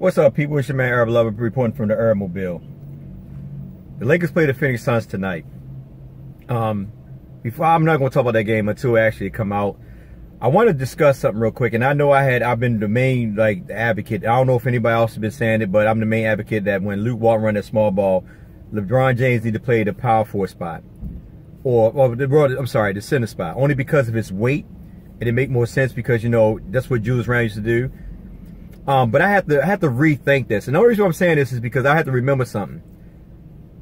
What's up, people? It's your man, Herb Lover, reporting from the Herb Mobile. The Lakers play the Phoenix Suns tonight. Before, I'm not going to talk about that game until it actually come out. I want to discuss something real quick, and I know I've been the main advocate. I don't know if anybody else has been saying it, but I'm the main advocate that when Walton run that small ball, Lebron James need to play the power forward spot, the center spot, only because of his weight, and it make more sense because that's what Julius Randle used to do. But I have to rethink this. And the only reason I'm saying this is because I have to remember something.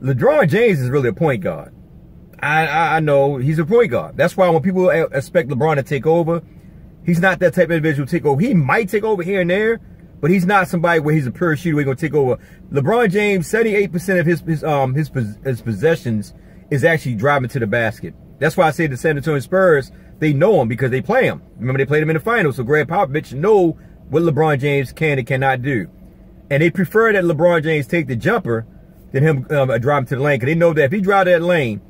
LeBron James is really a point guard. I know he's a point guard. That's why when people expect LeBron to take over, he's not that type of individual to take over. He might take over here and there, but he's not somebody where he's a pure shooter where he's going to take over. LeBron James, 78% of his possessions is actually driving to the basket. That's why I say the San Antonio Spurs, they know him because they play him. Remember, they played him in the finals, so Greg Popovich know what LeBron James can and cannot do. And they prefer that LeBron James take the jumper than him drive to the lane. Because they know that if he drives that lane,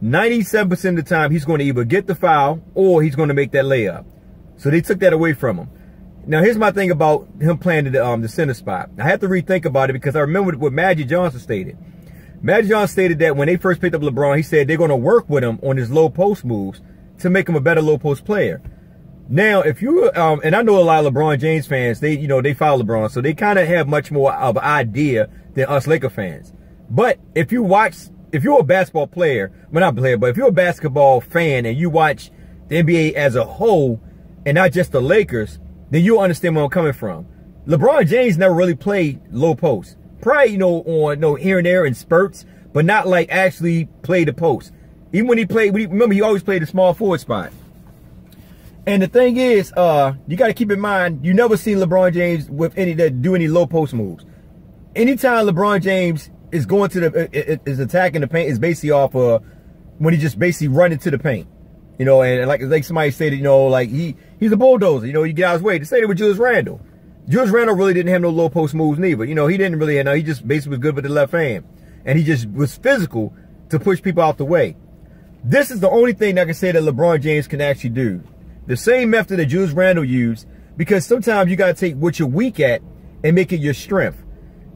97% of the time, he's going to either get the foul or he's going to make that layup. So they took that away from him. Now, here's my thing about him playing the center spot. I have to rethink about it because I remember what Magic Johnson stated. Magic Johnson stated that when they first picked up LeBron, he said they're going to work with him on his low post moves to make him a better low post player. Now, if you, and I know a lot of LeBron James fans, they follow LeBron, so they kind of have much more of an idea than us Laker fans. But if you're a basketball player, well, not player, but if you're a basketball fan and you watch the NBA as a whole and not just the Lakers, then you'll understand where I'm coming from. LeBron James never really played low post. Probably, on here and there in spurts, but not like actually play the post. Even when he played, remember, he always played the small forward spot. And the thing is, you got to keep in mind, you never see LeBron James do any low post moves. Anytime LeBron James is going to is attacking the paint, is basically off when he just basically run into the paint, and like somebody stated, he's a bulldozer. You get out of his way. To say that with Julius Randle. Julius Randle really didn't have no low post moves neither. He didn't really. He just basically was good with the left hand, and he just was physical to push people out the way. This is the only thing that I can say that LeBron James can actually do. The same method that Julius Randle used, because sometimes you got to take what you're weak at and make it your strength.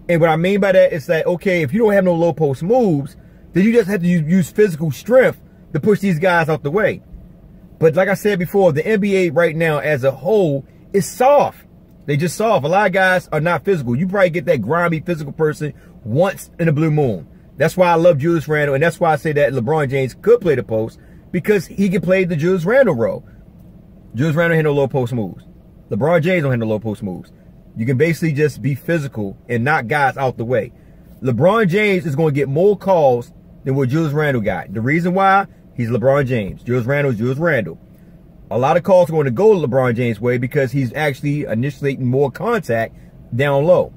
And what I mean by that is that, okay, if you don't have no low post moves, then you just have to use physical strength to push these guys out the way. But like I said before, the NBA right now as a whole is soft. They just soft. A lot of guys are not physical. You probably get that grimy physical person once in a blue moon. That's why I love Julius Randle, and that's why I say that LeBron James could play the post, because he can play the Julius Randle role. Julius Randle had no low post moves. LeBron James don't have no low post moves. You can basically just be physical and knock guys out the way. LeBron James is going to get more calls than what Julius Randle got. The reason why, he's LeBron James. Julius Randle is Julius Randle. A lot of calls are going to go LeBron James' way because he's actually initiating more contact down low.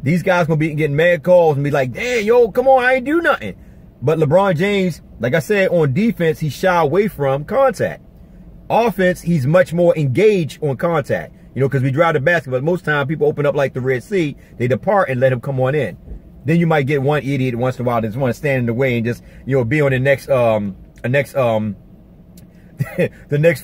These guys going to be getting mad calls and be like, "Hey, yo, come on, I ain't do nothing." But LeBron James, like I said, on defense, he shy away from contact. Offense, he's much more engaged on contact, because we drive the basket, but most time people open up like the Red Sea, they depart and let him come on in. Then you might get one idiot once in a while that just want to stand in the way and just, be on the next, the next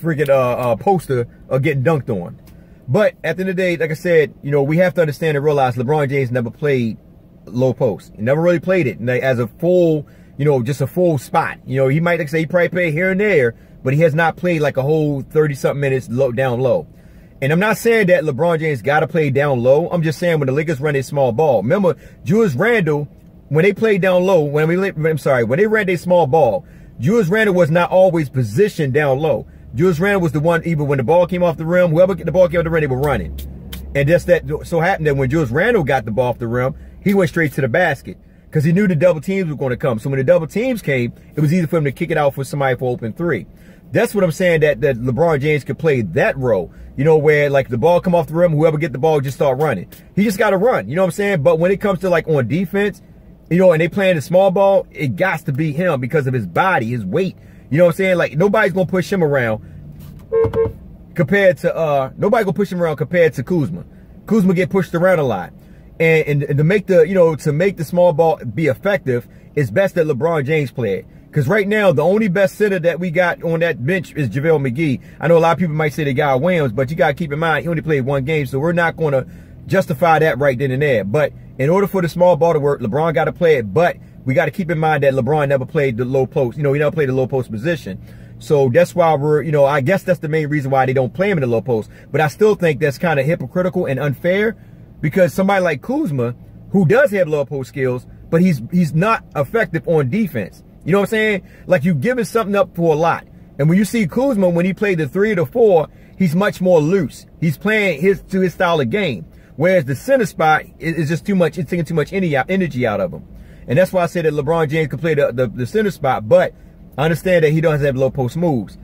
freaking poster of getting dunked on. But at the end of the day, like I said, we have to understand and realize LeBron James never played low post. He never really played it as a full, just a full spot. He might, like I say, he probably played here and there, but he has not played like a whole 30-something minutes down low. And I'm not saying that LeBron James got to play down low. I'm just saying when the Lakers run a small ball. Remember, Julius Randle, when they played down low, when they ran their small ball, Julius Randle was not always positioned down low. Julius Randle was the one, even when the ball came off the rim, whoever the ball came off the rim, they were running. And just that so happened that when Julius Randle got the ball off the rim, he went straight to the basket because he knew the double teams were going to come. So when the double teams came, it was easy for him to kick it out for somebody for open three. That's what I'm saying, that LeBron James could play that role, where like the ball come off the rim, whoever get the ball just start running. He just got to run, you know what I'm saying? But when it comes to like on defense, and they playing the small ball, it got to be him because of his body, his weight. You know what I'm saying? Like nobody's going to push him around compared to, Kuzma. Kuzma get pushed around a lot. And to make the small ball be effective, it's best that LeBron James play it. Because right now, the only best center that we got on that bench is JaVale McGee. I know a lot of people might say they got Williams, but you got to keep in mind, he only played one game, so we're not going to justify that right then and there. But in order for the small ball to work, LeBron got to play it. But we got to keep in mind that LeBron never played the low post. You know, he never played the low post position. So that's why we're, you know, I guess that's the main reason why they don't play him in the low post. But I still think that's kind of hypocritical and unfair, because somebody like Kuzma, who does have low post skills, but he's not effective on defense. You know what I'm saying? Like, you giving something up for a lot. And when you see Kuzma, when he played the 3 or the 4, he's much more loose. He's playing to his style of game. Whereas the center spot is just too much. It's taking too much energy out of him. And that's why I said that LeBron James can play the center spot. But I understand that he doesn't have low post moves.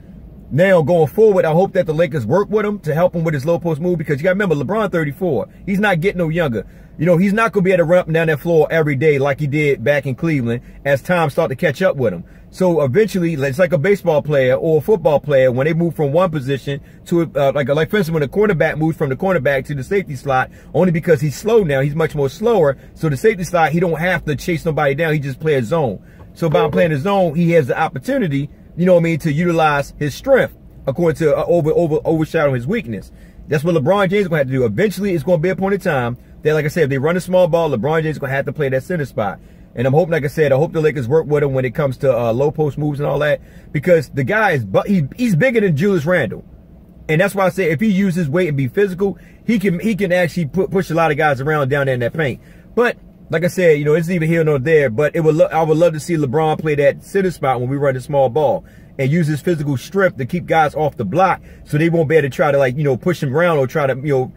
Now, going forward, I hope that the Lakers work with him to help him with his low post move, because you got to remember, LeBron 34. He's not getting no younger. You know, he's not going to be able to run up and down that floor every day like he did back in Cleveland as time started to catch up with him. So eventually, it's like a baseball player or a football player, when they move from one position to, like for instance, when the cornerback moves from the cornerback to the safety slot, only because he's slow now, he's much more slower. So the safety slot, he don't have to chase nobody down. He just plays zone. So by playing the zone, he has the opportunity, you know what I mean, to utilize his strength according to overshadowing his weakness. That's what LeBron James is going to have to do. Eventually, it's going to be a point in time that, like I said, if they run a small ball, LeBron James is going to have to play that center spot. And I'm hoping, like I said, I hope the Lakers work with him when it comes to low post moves and all that, because the guy is, he's bigger than Julius Randle. And that's why I say if he uses his weight and be physical, he can actually push a lot of guys around down there in that paint. But like I said, you know, it's neither here nor there. But I would love to see LeBron play that center spot when we run the small ball, and use his physical strength to keep guys off the block, so they won't be able to try to, like, you know, push him around or try to, you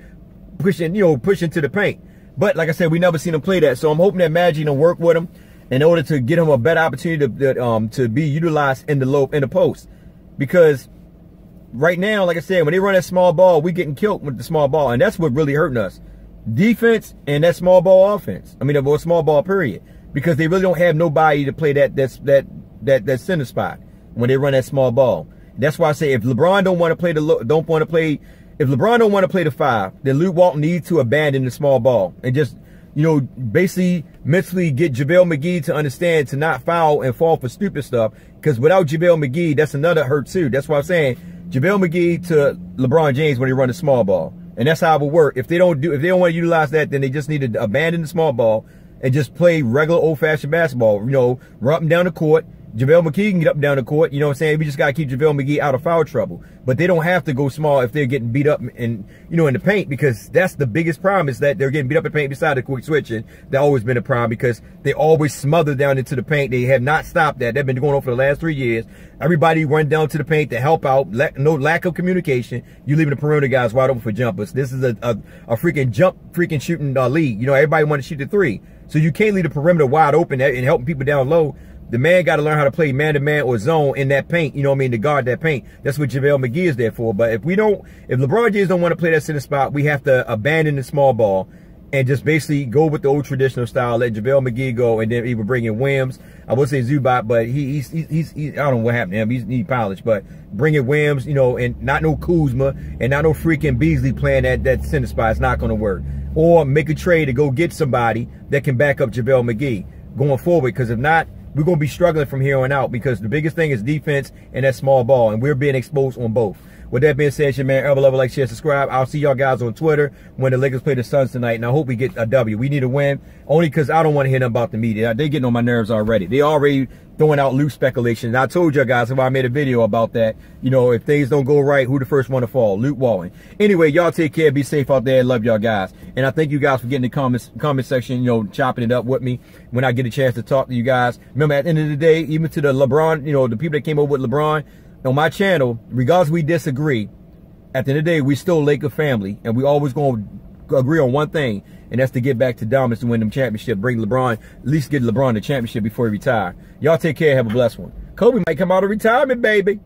know, push into the paint. But like I said, we never seen him play that. So I'm hoping that Magic will work with him in order to get him a better opportunity to be utilized in the post. Because right now, like I said, when they run that small ball, we getting killed with the small ball, and that's what really hurting us. Defense and that small ball offense. I mean, or small ball period, because they really don't have nobody to play that center spot when they run that small ball. That's why I say if LeBron don't want to play if LeBron don't want to play the 5, then Luke Walton needs to abandon the small ball and just, you know, basically mentally get JaVale McGee to understand to not foul and fall for stupid stuff. Because without JaVale McGee, that's another hurt too. That's why I'm saying JaVale McGee to LeBron James when they run the small ball. And that's how it will work. If they don't want to utilize that, then they just need to abandon the small ball and just play regular old-fashioned basketball. You know, run up and down the court. JaVale McGee can get up and down the court. You know what I'm saying? We just got to keep JaVale McGee out of foul trouble. But they don't have to go small if they're getting beat up in the paint, because that's the biggest problem, is that they're getting beat up in the paint beside the quick switching. That's always been a problem, because they always smother down into the paint. They have not stopped that. They've been going on for the last 3 years. Everybody run down to the paint to help out. No lack of communication. You leaving the perimeter guys wide open for jumpers. This is a freaking shooting league. You know, everybody want to shoot the 3. So you can't leave the perimeter wide open and helping people down low. The man got to learn how to play man-to-man or zone in that paint, you know what I mean, to guard that paint. That's what JaVale McGee is there for. But if LeBron James don't want to play that center spot, we have to abandon the small ball and just basically go with the old traditional style, let JaVale McGee go, and then even bring in Williams. I would say Zubac, but he's I don't know what happened to him. He's polished, but bring in Williams, you know, and not no Kuzma and not no freaking Beasley playing that center spot. It's not going to work. Or make a trade to go get somebody that can back up JaVale McGee going forward, because if not, we're going to be struggling from here on out, because the biggest thing is defense and that small ball, and we're being exposed on both. With that being said, it's your man, Elbow Level, like, share, subscribe. I'll see y'all guys on Twitter when the Lakers play the Suns tonight, and I hope we get a W. We need a win, only because I don't want to hear nothing about the media. They're getting on my nerves already. They already throwing out loose speculations. I told y'all guys, if I made a video about that, you know, if things don't go right, who the first one to fall? Luke Walton. Anyway, y'all take care. Be safe out there. Love y'all guys. And I thank you guys for getting in the comment section, you know, chopping it up with me when I get a chance to talk to you guys. Remember, at the end of the day, even to the LeBron, you know, the people that came over with LeBron on my channel, regardless we disagree, at the end of the day, we still Laker family, and we always going to agree on one thing, and that's to get back to dominance to win them championship, bring LeBron, at least get LeBron the championship before he retire. Y'all take care, have a blessed one. Kobe might come out of retirement, baby.